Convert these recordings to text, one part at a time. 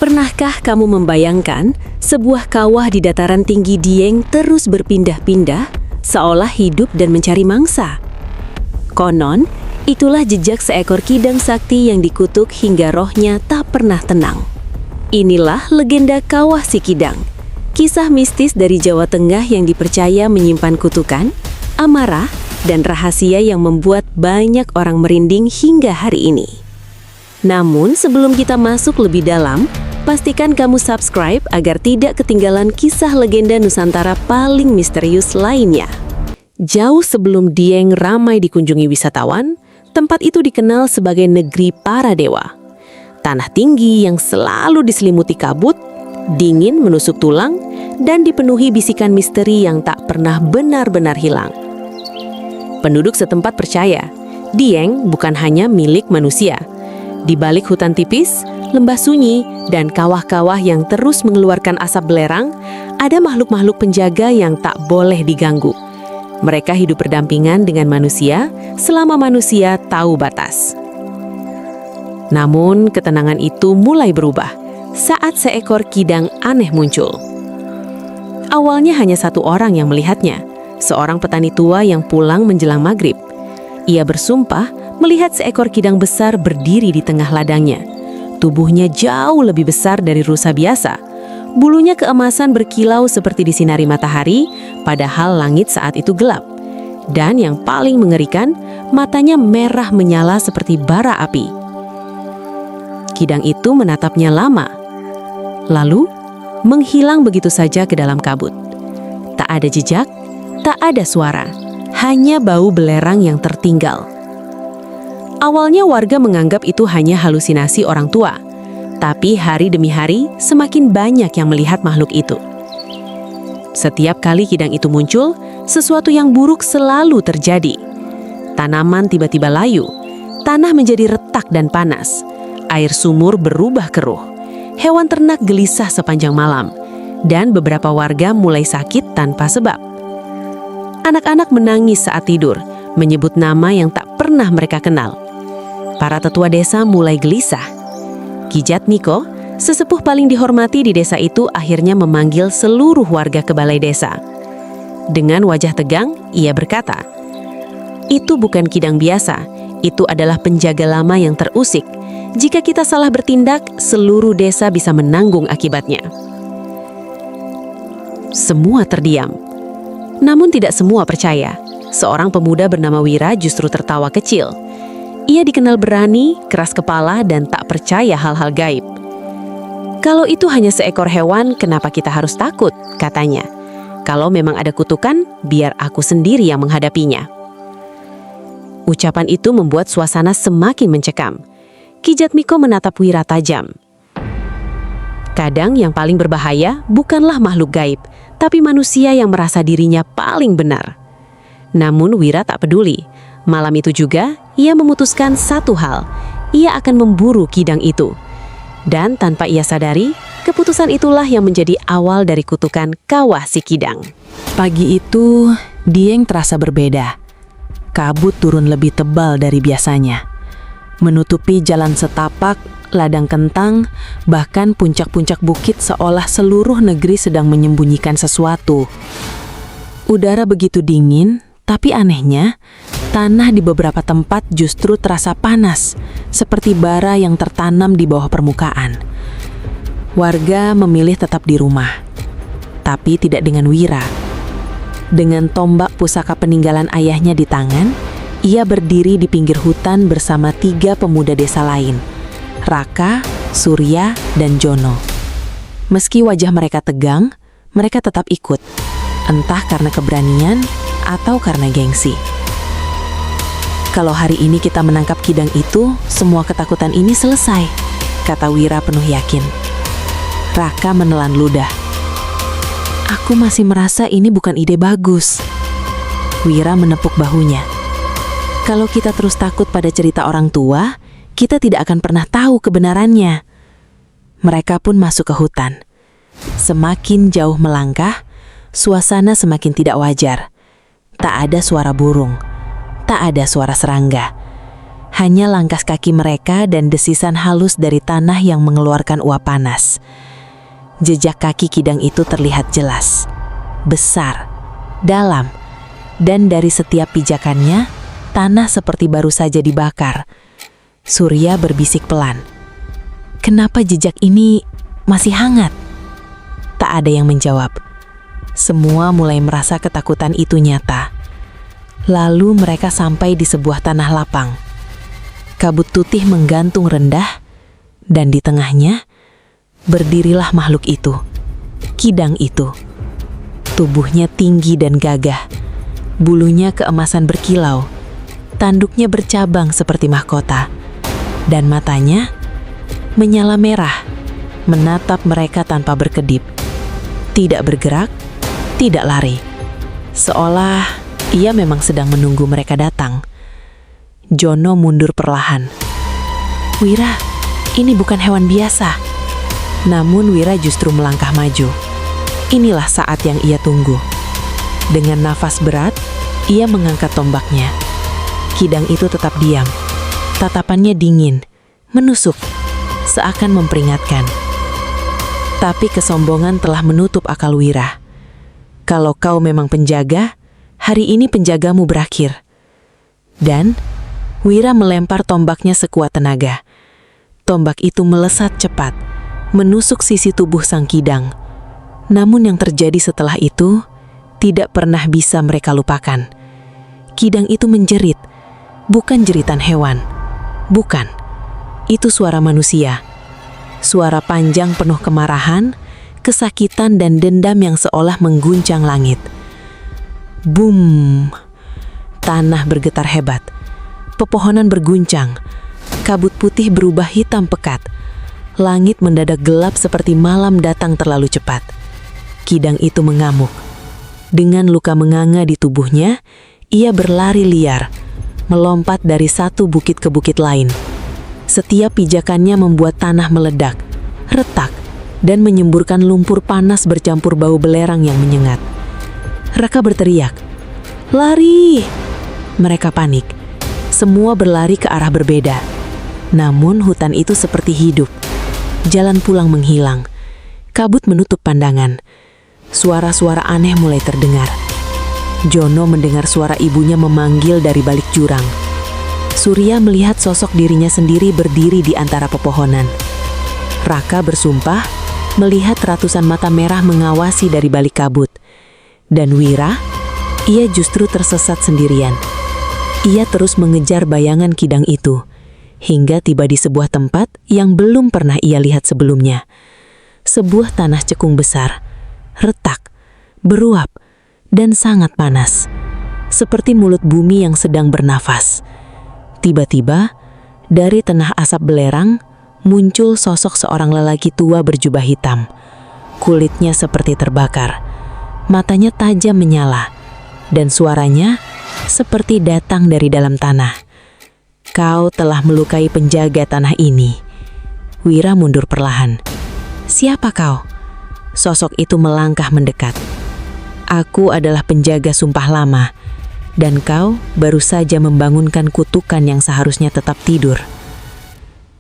Pernahkah kamu membayangkan sebuah kawah di dataran tinggi Dieng terus berpindah-pindah, seolah hidup dan mencari mangsa? Konon, itulah jejak seekor kidang sakti yang dikutuk hingga rohnya tak pernah tenang. Inilah legenda Kawah Si Kidang, kisah mistis dari Jawa Tengah yang dipercaya menyimpan kutukan, amarah, dan rahasia yang membuat banyak orang merinding hingga hari ini. Namun, sebelum kita masuk lebih dalam, pastikan kamu subscribe agar tidak ketinggalan kisah legenda Nusantara paling misterius lainnya. Jauh sebelum Dieng ramai dikunjungi wisatawan, tempat itu dikenal sebagai negeri para dewa. Tanah tinggi yang selalu diselimuti kabut, dingin menusuk tulang, dan dipenuhi bisikan misteri yang tak pernah benar-benar hilang. Penduduk setempat percaya, Dieng bukan hanya milik manusia. Di balik hutan tipis, lembah sunyi, dan kawah-kawah yang terus mengeluarkan asap belerang, ada makhluk-makhluk penjaga yang tak boleh diganggu. Mereka hidup berdampingan dengan manusia selama manusia tahu batas. Namun, ketenangan itu mulai berubah saat seekor kidang aneh muncul. Awalnya hanya satu orang yang melihatnya, seorang petani tua yang pulang menjelang maghrib. Ia bersumpah melihat seekor kidang besar berdiri di tengah ladangnya. Tubuhnya jauh lebih besar dari rusa biasa. Bulunya keemasan berkilau seperti disinari matahari, padahal langit saat itu gelap. Dan yang paling mengerikan, matanya merah menyala seperti bara api. Kidang itu menatapnya lama, lalu menghilang begitu saja ke dalam kabut. Tak ada jejak, tak ada suara, hanya bau belerang yang tertinggal. Awalnya warga menganggap itu hanya halusinasi orang tua, tapi hari demi hari semakin banyak yang melihat makhluk itu. Setiap kali kidang itu muncul, sesuatu yang buruk selalu terjadi. Tanaman tiba-tiba layu, tanah menjadi retak dan panas, air sumur berubah keruh, hewan ternak gelisah sepanjang malam, dan beberapa warga mulai sakit tanpa sebab. Anak-anak menangis saat tidur, menyebut nama yang tak pernah mereka kenal. Para tetua desa mulai gelisah. Ki Jatmiko, sesepuh paling dihormati di desa itu, akhirnya memanggil seluruh warga ke balai desa. Dengan wajah tegang, ia berkata, "Itu bukan kidang biasa, itu adalah penjaga lama yang terusik. Jika kita salah bertindak, seluruh desa bisa menanggung akibatnya." Semua terdiam. Namun tidak semua percaya. Seorang pemuda bernama Wira justru tertawa kecil. Ia dikenal berani, keras kepala, dan tak percaya hal-hal gaib. "Kalau itu hanya seekor hewan, kenapa kita harus takut?" katanya. "Kalau memang ada kutukan, biar aku sendiri yang menghadapinya." Ucapan itu membuat suasana semakin mencekam. Ki Jatmiko menatap Wira tajam. Kadang yang paling berbahaya bukanlah makhluk gaib, tapi manusia yang merasa dirinya paling benar. Namun Wira tak peduli. Malam itu juga, ia memutuskan satu hal. Ia akan memburu kidang itu. Dan tanpa ia sadari, keputusan itulah yang menjadi awal dari kutukan Kawah Si Kidang. Pagi itu, Dieng terasa berbeda. Kabut turun lebih tebal dari biasanya, menutupi jalan setapak, ladang kentang, bahkan puncak-puncak bukit, seolah seluruh negeri sedang menyembunyikan sesuatu. Udara begitu dingin, tapi anehnya, tanah di beberapa tempat justru terasa panas, seperti bara yang tertanam di bawah permukaan. Warga memilih tetap di rumah, tapi tidak dengan Wira. Dengan tombak pusaka peninggalan ayahnya di tangan, ia berdiri di pinggir hutan bersama 3 pemuda desa lain, Raka, Surya, dan Jono. Meski wajah mereka tegang, mereka tetap ikut, entah karena keberanian atau karena gengsi. "Kalau hari ini kita menangkap kidang itu, semua ketakutan ini selesai," kata Wira penuh yakin. Raka menelan ludah. "Aku masih merasa ini bukan ide bagus." Wira menepuk bahunya. "Kalau kita terus takut pada cerita orang tua, kita tidak akan pernah tahu kebenarannya." Mereka pun masuk ke hutan. Semakin jauh melangkah, suasana semakin tidak wajar. Tak ada suara burung, tak ada suara serangga. Hanya langkah kaki mereka dan desisan halus dari tanah yang mengeluarkan uap panas. Jejak kaki kidang itu terlihat jelas, besar, dalam, dan dari setiap pijakannya, tanah seperti baru saja dibakar. Surya berbisik pelan. Kenapa jejak ini masih hangat? Tak ada yang menjawab. Semua mulai merasa ketakutan itu nyata. Lalu mereka sampai di sebuah tanah lapang. Kabut tutih menggantung rendah, dan di tengahnya berdirilah makhluk itu, kidang itu. Tubuhnya tinggi dan gagah, bulunya keemasan berkilau, tanduknya bercabang seperti mahkota, dan matanya menyala merah, menatap mereka tanpa berkedip. Tidak bergerak, tidak lari, seolah ia memang sedang menunggu mereka datang. Jono mundur perlahan. Wira, ini bukan hewan biasa. Namun Wira justru melangkah maju. Inilah saat yang ia tunggu. Dengan nafas berat, ia mengangkat tombaknya. Kidang itu tetap diam. Tatapannya dingin, menusuk, seakan memperingatkan. Tapi kesombongan telah menutup akal Wira. Kalau kau memang penjaga, hari ini penjagamu berakhir. Dan Wira melempar tombaknya sekuat tenaga. Tombak itu melesat cepat, menusuk sisi tubuh sang kidang. Namun yang terjadi setelah itu tidak pernah bisa mereka lupakan. Kidang itu menjerit, bukan jeritan hewan. Bukan, itu suara manusia. Suara panjang penuh kemarahan, kesakitan dan dendam yang seolah mengguncang langit. Boom! Tanah bergetar hebat. Pepohonan berguncang, kabut putih berubah hitam pekat. Langit mendadak gelap seperti malam datang terlalu cepat. Kidang itu mengamuk. Dengan luka menganga di tubuhnya, ia berlari liar, melompat dari satu bukit ke bukit lain. Setiap pijakannya membuat tanah meledak, retak, dan menyemburkan lumpur panas bercampur bau belerang yang menyengat. Raka berteriak, "Lari!" Mereka panik. Semua berlari ke arah berbeda. Namun hutan itu seperti hidup. Jalan pulang menghilang. Kabut menutup pandangan. Suara-suara aneh mulai terdengar. Jono mendengar suara ibunya memanggil dari balik jurang. Surya melihat sosok dirinya sendiri berdiri di antara pepohonan. Raka bersumpah melihat ratusan mata merah mengawasi dari balik kabut. Dan Wira, ia justru tersesat sendirian. Ia terus mengejar bayangan kidang itu, hingga tiba di sebuah tempat yang belum pernah ia lihat sebelumnya. Sebuah tanah cekung besar, retak, beruap, dan sangat panas. Seperti mulut bumi yang sedang bernafas. Tiba-tiba, dari tengah asap belerang, muncul sosok seorang lelaki tua berjubah hitam. Kulitnya seperti terbakar, matanya tajam menyala, dan suaranya seperti datang dari dalam tanah. Kau telah melukai penjaga tanah ini. Wira mundur perlahan. Siapa kau? Sosok itu melangkah mendekat. Aku adalah penjaga sumpah lama, dan kau baru saja membangunkan kutukan yang seharusnya tetap tidur.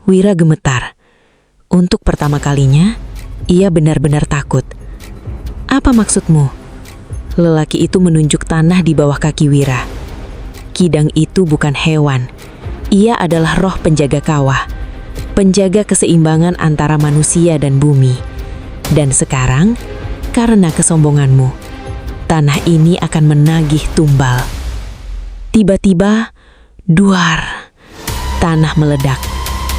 Wira gemetar. Untuk pertama kalinya, ia benar-benar takut. Apa maksudmu? Lelaki itu menunjuk tanah di bawah kaki Wira. Kidang itu bukan hewan. Ia adalah roh penjaga kawah. Penjaga keseimbangan antara manusia dan bumi. Dan sekarang, karena kesombonganmu, tanah ini akan menagih tumbal. Tiba-tiba, duar. Tanah meledak.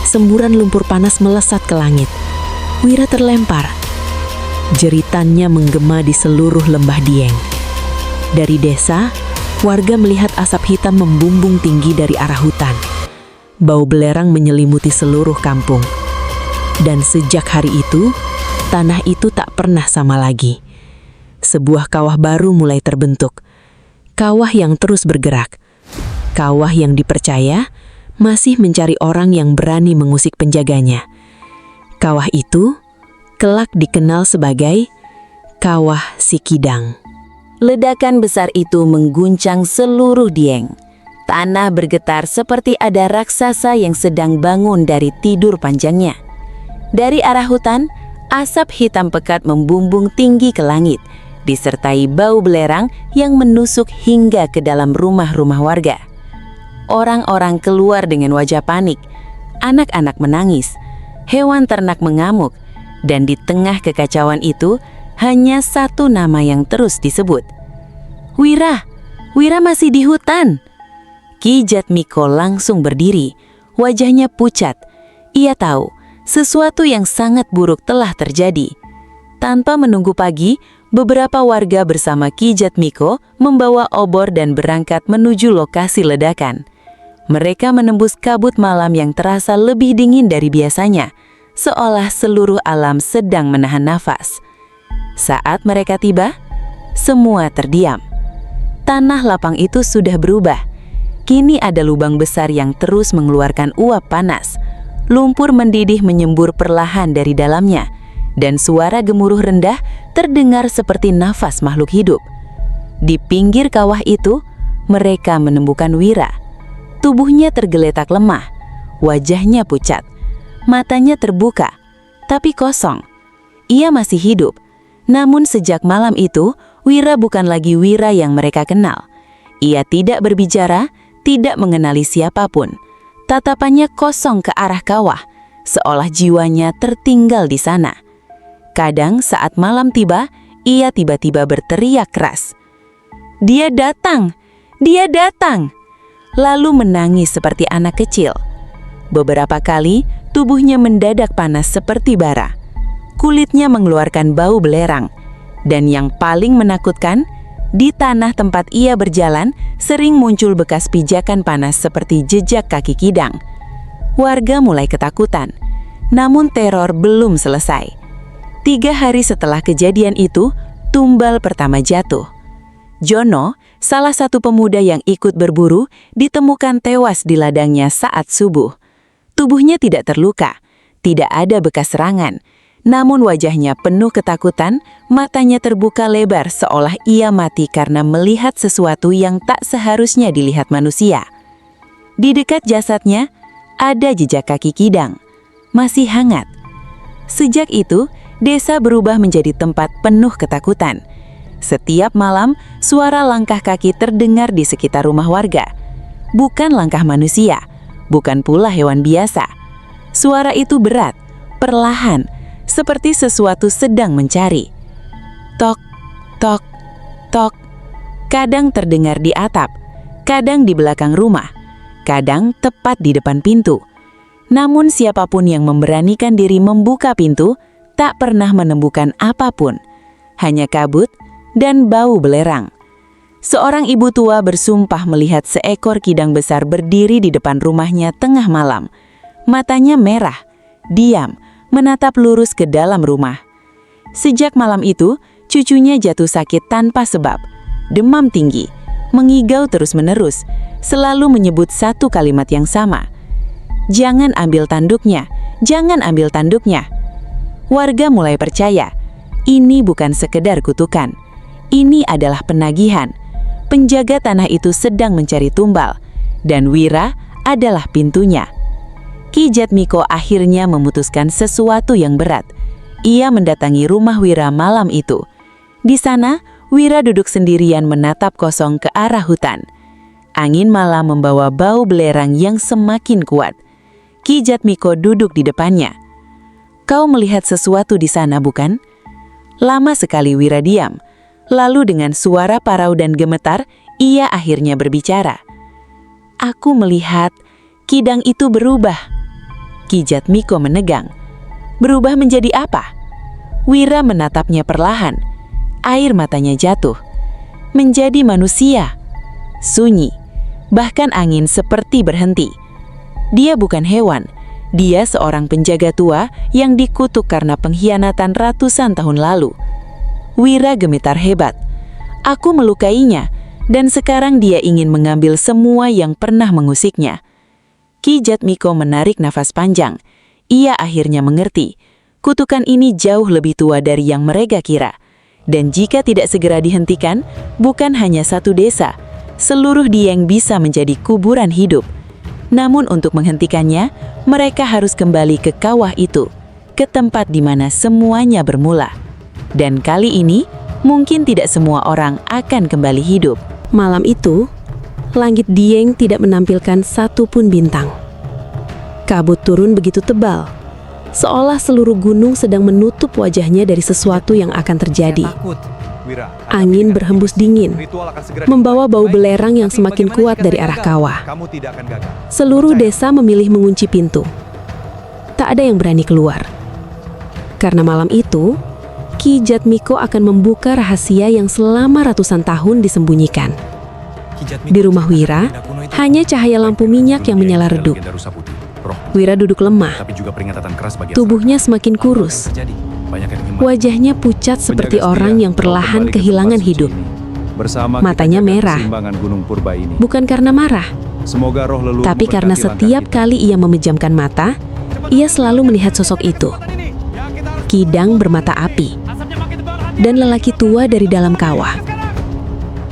Semburan lumpur panas melesat ke langit. Wira terlempar. Jeritannya menggema di seluruh lembah Dieng. Dari desa, warga melihat asap hitam membumbung tinggi dari arah hutan. Bau belerang menyelimuti seluruh kampung. Dan sejak hari itu, tanah itu tak pernah sama lagi. Sebuah kawah baru mulai terbentuk. Kawah yang terus bergerak. Kawah yang dipercaya masih mencari orang yang berani mengusik penjaganya. Kawah itu kelak dikenal sebagai Kawah Si Kidang. Ledakan besar itu mengguncang seluruh Dieng. Tanah bergetar seperti ada raksasa yang sedang bangun dari tidur panjangnya. Dari arah hutan, asap hitam pekat membumbung tinggi ke langit, disertai bau belerang yang menusuk hingga ke dalam rumah-rumah warga. Orang-orang keluar dengan wajah panik, anak-anak menangis, hewan ternak mengamuk, dan di tengah kekacauan itu hanya satu nama yang terus disebut. Wira! Wira masih di hutan! Ki Jatmiko langsung berdiri, wajahnya pucat. Ia tahu sesuatu yang sangat buruk telah terjadi. Tanpa menunggu pagi, beberapa warga bersama Ki Jatmiko membawa obor dan berangkat menuju lokasi ledakan. Mereka menembus kabut malam yang terasa lebih dingin dari biasanya, seolah seluruh alam sedang menahan nafas. Saat mereka tiba, semua terdiam. Tanah lapang itu sudah berubah. Kini ada lubang besar yang terus mengeluarkan uap panas. Lumpur mendidih menyembur perlahan dari dalamnya, dan suara gemuruh rendah terdengar seperti nafas makhluk hidup. Di pinggir kawah itu, mereka menemukan Wira. Tubuhnya tergeletak lemah, wajahnya pucat, matanya terbuka, tapi kosong. Ia masih hidup, namun sejak malam itu, Wira bukan lagi Wira yang mereka kenal. Ia tidak berbicara, tidak mengenali siapapun. Tatapannya kosong ke arah kawah, seolah jiwanya tertinggal di sana. Kadang saat malam tiba, ia tiba-tiba berteriak keras. "Dia datang! Dia datang!" Lalu menangis seperti anak kecil. Beberapa kali, tubuhnya mendadak panas seperti bara. Kulitnya mengeluarkan bau belerang. Dan yang paling menakutkan, di tanah tempat ia berjalan sering muncul bekas pijakan panas seperti jejak kaki kidang. Warga mulai ketakutan, namun teror belum selesai. 3 hari setelah kejadian itu, tumbal pertama jatuh. Jono, salah satu pemuda yang ikut berburu, ditemukan tewas di ladangnya saat subuh. Tubuhnya tidak terluka, tidak ada bekas serangan. Namun wajahnya penuh ketakutan, matanya terbuka lebar seolah ia mati karena melihat sesuatu yang tak seharusnya dilihat manusia. Di dekat jasadnya, ada jejak kaki kidang, masih hangat. Sejak itu, desa berubah menjadi tempat penuh ketakutan. Setiap malam, suara langkah kaki terdengar di sekitar rumah warga. Bukan langkah manusia, bukan pula hewan biasa. Suara itu berat, perlahan, seperti sesuatu sedang mencari. Tok, tok, tok. Kadang terdengar di atap, kadang di belakang rumah, kadang tepat di depan pintu. Namun siapapun yang memberanikan diri membuka pintu, tak pernah menemukan apapun. Hanya kabut dan bau belerang. Seorang ibu tua bersumpah melihat seekor kidang besar berdiri di depan rumahnya tengah malam. Matanya merah, diam, menatap lurus ke dalam rumah. Sejak malam itu, cucunya jatuh sakit tanpa sebab, demam tinggi, mengigau terus-menerus, selalu menyebut satu kalimat yang sama. "Jangan ambil tanduknya, jangan ambil tanduknya." Warga mulai percaya, ini bukan sekedar kutukan. Ini adalah penagihan. Penjaga tanah itu sedang mencari tumbal, dan Wira adalah pintunya. Ki Jatmiko akhirnya memutuskan sesuatu yang berat. Ia mendatangi rumah Wira malam itu. Di sana, Wira duduk sendirian menatap kosong ke arah hutan. Angin malam membawa bau belerang yang semakin kuat. Ki Jatmiko duduk di depannya. "Kau melihat sesuatu di sana, bukan?" Lama sekali Wira diam. Lalu dengan suara parau dan gemetar, ia akhirnya berbicara. "Aku melihat kidang itu berubah." Ki Jatmiko menegang. Berubah menjadi apa? Wira menatapnya perlahan. Air matanya jatuh. Menjadi manusia. Sunyi. Bahkan angin seperti berhenti. Dia bukan hewan. Dia seorang penjaga tua yang dikutuk karena pengkhianatan ratusan tahun lalu. Wira gemetar hebat. "Aku melukainya, dan sekarang dia ingin mengambil semua yang pernah mengusiknya." Ki Jatmiko menarik nafas panjang. Ia akhirnya mengerti, kutukan ini jauh lebih tua dari yang mereka kira. Dan jika tidak segera dihentikan, bukan hanya satu desa, seluruh Dieng bisa menjadi kuburan hidup. Namun untuk menghentikannya, mereka harus kembali ke kawah itu, ke tempat di mana semuanya bermula. Dan kali ini, mungkin tidak semua orang akan kembali hidup. Malam itu, langit Dieng tidak menampilkan satu pun bintang. Kabut turun begitu tebal, seolah seluruh gunung sedang menutup wajahnya dari sesuatu yang akan terjadi. Angin berhembus dingin, membawa bau belerang yang semakin kuat dari arah kawah. Seluruh desa memilih mengunci pintu. Tak ada yang berani keluar. Karena malam itu, Ki Jatmiko akan membuka rahasia yang selama ratusan tahun disembunyikan. Di rumah Wira, hanya cahaya lampu minyak yang menyala redup. Wira duduk lemah. Tubuhnya semakin kurus. Wajahnya pucat seperti orang yang perlahan kehilangan hidup. Matanya merah, bukan karena marah, tapi karena setiap kali ia memejamkan mata, ia selalu melihat sosok itu. Kidang bermata api, dan lelaki tua dari dalam kawah.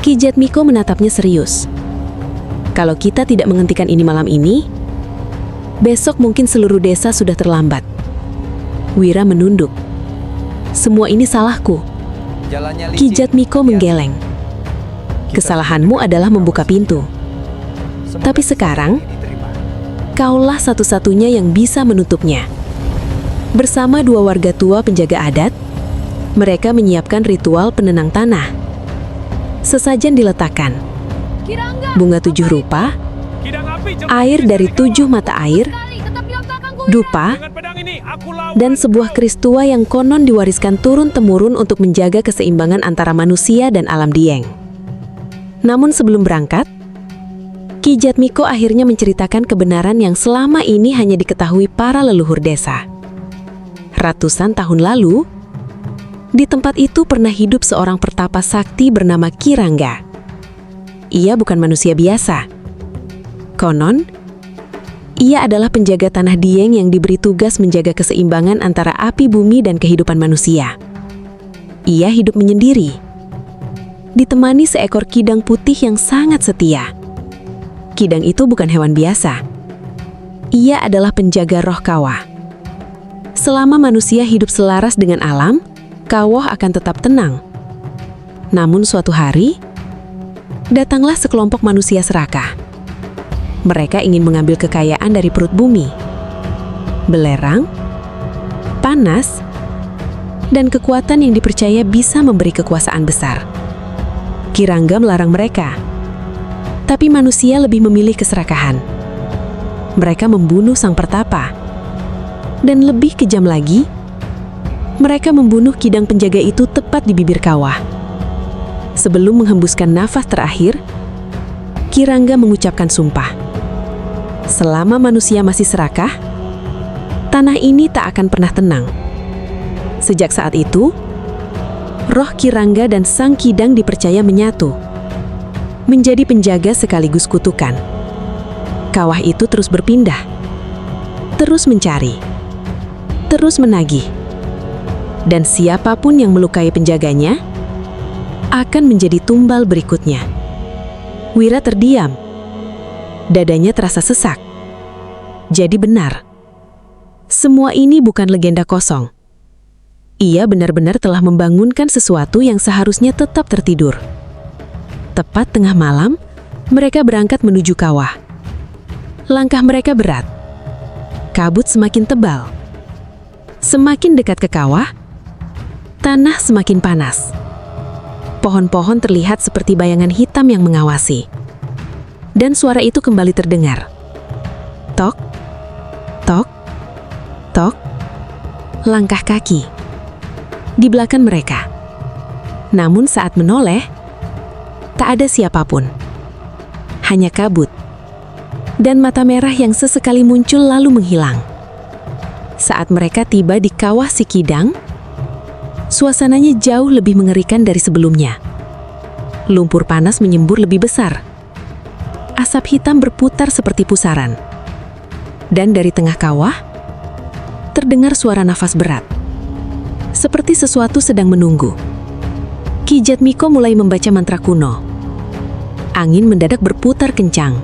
Ki Jatmiko menatapnya serius. Kalau kita tidak menghentikan ini malam ini, besok mungkin seluruh desa sudah terlambat. Wira menunduk. Semua ini salahku. Ki Jatmiko menggeleng. Kesalahanmu adalah membuka pintu. Tapi sekarang, kaulah satu-satunya yang bisa menutupnya. Bersama dua warga tua penjaga adat, mereka menyiapkan ritual penenang tanah. Sesajen diletakkan. Bunga 7 rupa, air dari 7 mata air, dupa, dan sebuah keris tua yang konon diwariskan turun-temurun untuk menjaga keseimbangan antara manusia dan alam Dieng. Namun sebelum berangkat, Ki Jatmiko akhirnya menceritakan kebenaran yang selama ini hanya diketahui para leluhur desa. Ratusan tahun lalu, di tempat itu pernah hidup seorang pertapa sakti bernama Ki Rangga. Ia bukan manusia biasa. Konon, ia adalah penjaga tanah Dieng yang diberi tugas menjaga keseimbangan antara api bumi dan kehidupan manusia. Ia hidup menyendiri, ditemani seekor kidang putih yang sangat setia. Kidang itu bukan hewan biasa. Ia adalah penjaga roh kawah. Selama manusia hidup selaras dengan alam, kawah akan tetap tenang. Namun suatu hari, datanglah sekelompok manusia serakah. Mereka ingin mengambil kekayaan dari perut bumi. Belerang, panas, dan kekuatan yang dipercaya bisa memberi kekuasaan besar. Ki Rangga melarang mereka. Tapi manusia lebih memilih keserakahan. Mereka membunuh sang pertapa. Dan lebih kejam lagi, mereka membunuh kidang penjaga itu tepat di bibir kawah. Sebelum menghembuskan nafas terakhir, Ki Rangga mengucapkan sumpah. Selama manusia masih serakah, tanah ini tak akan pernah tenang. Sejak saat itu, roh Ki Rangga dan sang kidang dipercaya menyatu, menjadi penjaga sekaligus kutukan. Kawah itu terus berpindah, terus mencari, terus menagih. Dan siapapun yang melukai penjaganya akan menjadi tumbal berikutnya. Wira terdiam. Dadanya terasa sesak. Jadi benar, semua ini bukan legenda kosong. Ia benar-benar telah membangunkan sesuatu yang seharusnya tetap tertidur. Tepat tengah malam, mereka berangkat menuju kawah. Langkah mereka berat. Kabut semakin tebal. Semakin dekat ke kawah, tanah semakin panas. Pohon-pohon terlihat seperti bayangan hitam yang mengawasi. Dan suara itu kembali terdengar. Tok, tok, tok. Langkah kaki di belakang mereka. Namun saat menoleh, tak ada siapapun. Hanya kabut dan mata merah yang sesekali muncul lalu menghilang. Saat mereka tiba di kawah si kidang, suasananya jauh lebih mengerikan dari sebelumnya. Lumpur panas menyembur lebih besar. Asap hitam berputar seperti pusaran. Dan dari tengah kawah, terdengar suara nafas berat. Seperti sesuatu sedang menunggu. Ki Jatmiko mulai membaca mantra kuno. Angin mendadak berputar kencang.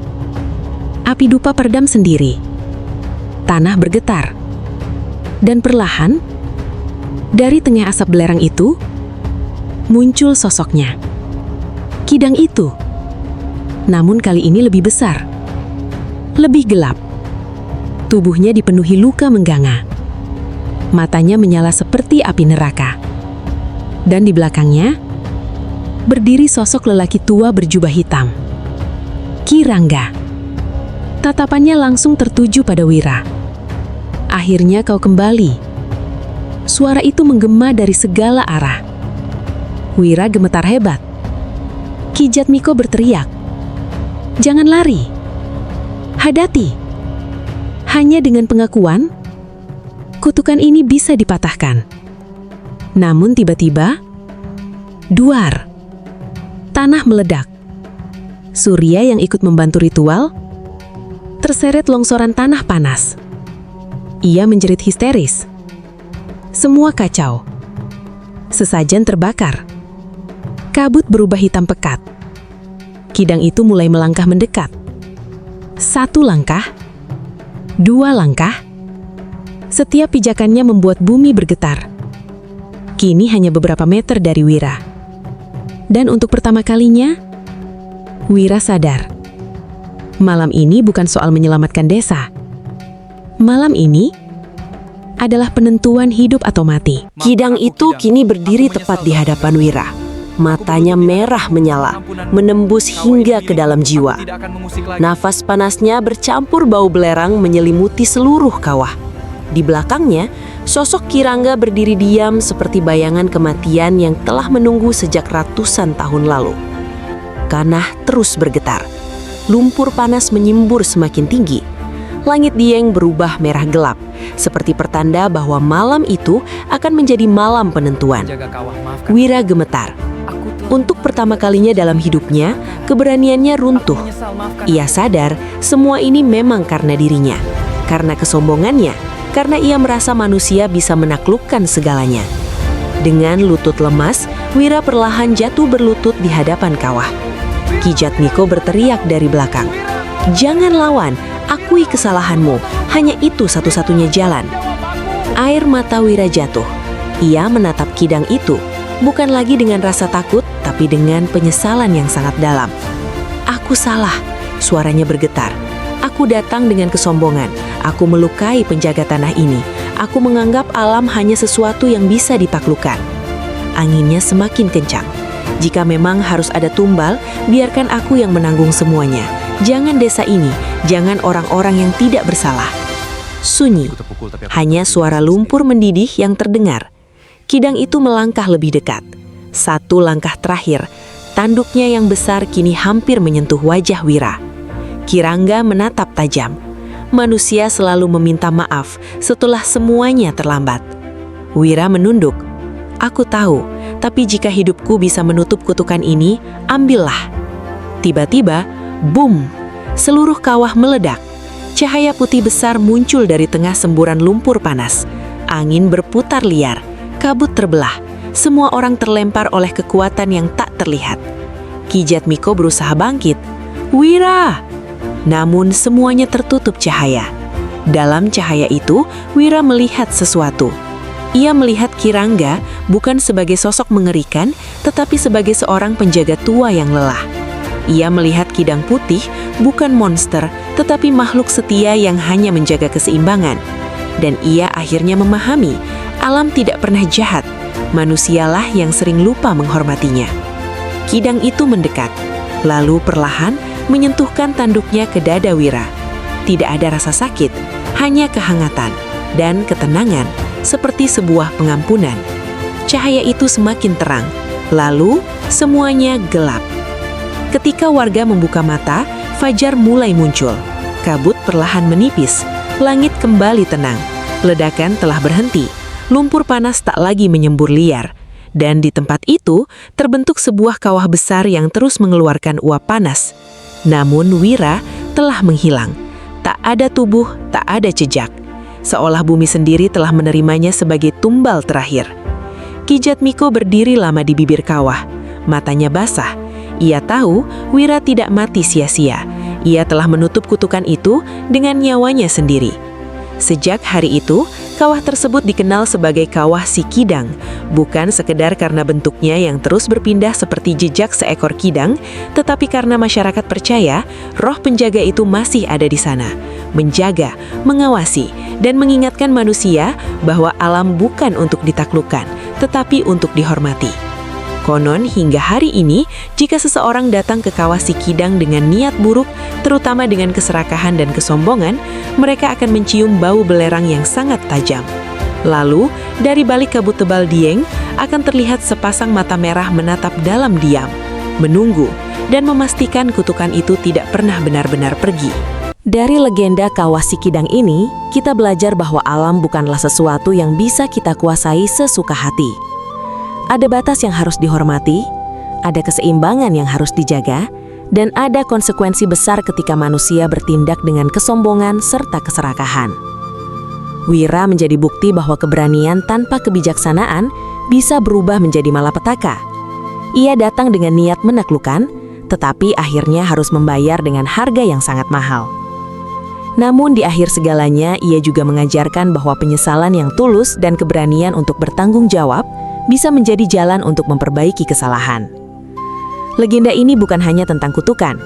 Api dupa peredam sendiri. Tanah bergetar. Dan perlahan, dari tengah asap belerang itu, muncul sosoknya. Kidang itu. Namun kali ini lebih besar. Lebih gelap. Tubuhnya dipenuhi luka mengganga. Matanya menyala seperti api neraka. Dan di belakangnya, berdiri sosok lelaki tua berjubah hitam. Ki Rangga. Tatapannya langsung tertuju pada Wira. Akhirnya kau kembali. Suara itu menggema dari segala arah. Wira gemetar hebat. Ki Jatmiko berteriak. Jangan lari. Hadati. Hanya dengan pengakuan, kutukan ini bisa dipatahkan. Namun tiba-tiba, duar. Tanah meledak. Surya yang ikut membantu ritual terseret longsoran tanah panas. Ia menjerit histeris. Semua kacau. Sesajen terbakar. Kabut berubah hitam pekat. Kidang itu mulai melangkah mendekat. 1 langkah, 2 langkah. Setiap pijakannya membuat bumi bergetar. Kini hanya beberapa meter dari Wira. Dan untuk pertama kalinya, Wira sadar. Malam ini bukan soal menyelamatkan desa. Malam ini adalah penentuan hidup atau mati. Kidang itu kini berdiri tepat di hadapan Wira. Matanya merah menyala, menembus hingga ke dalam jiwa. Nafas panasnya bercampur bau belerang menyelimuti seluruh kawah. Di belakangnya, sosok Ki Rangga berdiri diam seperti bayangan kematian yang telah menunggu sejak ratusan tahun lalu. Tanah terus bergetar. Lumpur panas menyimbur semakin tinggi. Langit Dieng berubah merah gelap, seperti pertanda bahwa malam itu akan menjadi malam penentuan. Wira gemetar. Untuk pertama kalinya dalam hidupnya, keberaniannya runtuh. Ia sadar semua ini memang karena dirinya, karena kesombongannya, karena ia merasa manusia bisa menaklukkan segalanya. Dengan lutut lemas, Wira perlahan jatuh berlutut di hadapan kawah. Ki Jatmiko berteriak dari belakang, "Jangan lawan, akui kesalahanmu, hanya itu satu-satunya jalan." Air mata Wira jatuh. Ia menatap kidang itu, bukan lagi dengan rasa takut, tapi dengan penyesalan yang sangat dalam. "Aku salah," suaranya bergetar. "Aku datang dengan kesombongan. Aku melukai penjaga tanah ini. Aku menganggap alam hanya sesuatu yang bisa ditaklukkan." Anginnya semakin kencang. "Jika memang harus ada tumbal, biarkan aku yang menanggung semuanya. Jangan desa ini, jangan orang-orang yang tidak bersalah." Sunyi. Hanya suara lumpur mendidih yang terdengar. Kidang itu melangkah lebih dekat. 1 langkah terakhir, tanduknya yang besar kini hampir menyentuh wajah Wira. Ki Rangga menatap tajam. Manusia selalu meminta maaf setelah semuanya terlambat. Wira menunduk. "Aku tahu, tapi jika hidupku bisa menutup kutukan ini, ambillah." Tiba-tiba, boom! Seluruh kawah meledak. Cahaya putih besar muncul dari tengah semburan lumpur panas. Angin berputar liar, kabut terbelah. Semua orang terlempar oleh kekuatan yang tak terlihat. Ki Jatmiko berusaha bangkit. "Wira!" Namun semuanya tertutup cahaya. Dalam cahaya itu, Wira melihat sesuatu. Ia melihat Ki Rangga bukan sebagai sosok mengerikan, tetapi sebagai seorang penjaga tua yang lelah. Ia melihat kidang putih bukan monster, tetapi makhluk setia yang hanya menjaga keseimbangan. Dan ia akhirnya memahami, alam tidak pernah jahat, manusialah yang sering lupa menghormatinya. Kidang itu mendekat, lalu perlahan menyentuhkan tanduknya ke dada Wira. Tidak ada rasa sakit, hanya kehangatan dan ketenangan, seperti sebuah pengampunan. Cahaya itu semakin terang, lalu semuanya gelap. Ketika warga membuka mata, fajar mulai muncul. Kabut perlahan menipis, langit kembali tenang. Ledakan telah berhenti, lumpur panas tak lagi menyembur liar. Dan di tempat itu, terbentuk sebuah kawah besar yang terus mengeluarkan uap panas. Namun Wira telah menghilang. Tak ada tubuh, tak ada jejak. Seolah bumi sendiri telah menerimanya sebagai tumbal terakhir. Ki Jatmiko berdiri lama di bibir kawah. Matanya basah. Ia tahu Wira tidak mati sia-sia. Ia telah menutup kutukan itu dengan nyawanya sendiri. Sejak hari itu, kawah tersebut dikenal sebagai Kawah Si Kidang, bukan sekedar karena bentuknya yang terus berpindah seperti jejak seekor kidang, tetapi karena masyarakat percaya roh penjaga itu masih ada di sana, menjaga, mengawasi, dan mengingatkan manusia bahwa alam bukan untuk ditaklukkan, tetapi untuk dihormati. Konon hingga hari ini, jika seseorang datang ke Kawah Si Kidang dengan niat buruk, terutama dengan keserakahan dan kesombongan, mereka akan mencium bau belerang yang sangat tajam. Lalu, dari balik kabut tebal Dieng, akan terlihat sepasang mata merah menatap dalam diam, menunggu, dan memastikan kutukan itu tidak pernah benar-benar pergi. Dari legenda Kawah Si Kidang ini, kita belajar bahwa alam bukanlah sesuatu yang bisa kita kuasai sesuka hati. Ada batas yang harus dihormati, ada keseimbangan yang harus dijaga, dan ada konsekuensi besar ketika manusia bertindak dengan kesombongan serta keserakahan. Wira menjadi bukti bahwa keberanian tanpa kebijaksanaan bisa berubah menjadi malapetaka. Ia datang dengan niat menaklukkan, tetapi akhirnya harus membayar dengan harga yang sangat mahal. Namun di akhir segalanya, ia juga mengajarkan bahwa penyesalan yang tulus dan keberanian untuk bertanggung jawab bisa menjadi jalan untuk memperbaiki kesalahan. Legenda ini bukan hanya tentang kutukan,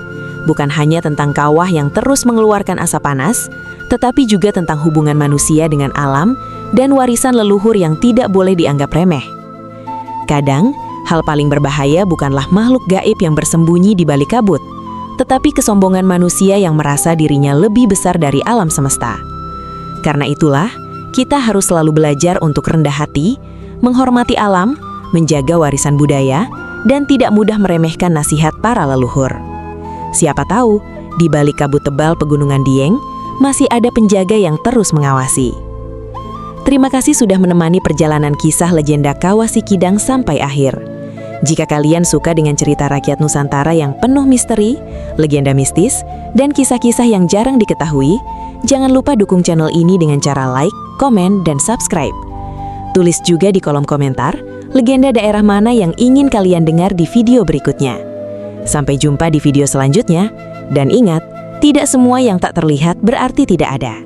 bukan hanya tentang kawah yang terus mengeluarkan asap panas, tetapi juga tentang hubungan manusia dengan alam dan warisan leluhur yang tidak boleh dianggap remeh. Kadang, hal paling berbahaya bukanlah makhluk gaib yang bersembunyi di balik kabut, tetapi kesombongan manusia yang merasa dirinya lebih besar dari alam semesta. Karena itulah, kita harus selalu belajar untuk rendah hati, menghormati alam, menjaga warisan budaya, dan tidak mudah meremehkan nasihat para leluhur. Siapa tahu, di balik kabut tebal pegunungan Dieng, masih ada penjaga yang terus mengawasi. Terima kasih sudah menemani perjalanan kisah legenda Kawah Si Kidang sampai akhir. Jika kalian suka dengan cerita rakyat Nusantara yang penuh misteri, legenda mistis, dan kisah-kisah yang jarang diketahui, jangan lupa dukung channel ini dengan cara like, komen, dan subscribe. Tulis juga di kolom komentar, legenda daerah mana yang ingin kalian dengar di video berikutnya. Sampai jumpa di video selanjutnya, dan ingat, tidak semua yang tak terlihat berarti tidak ada.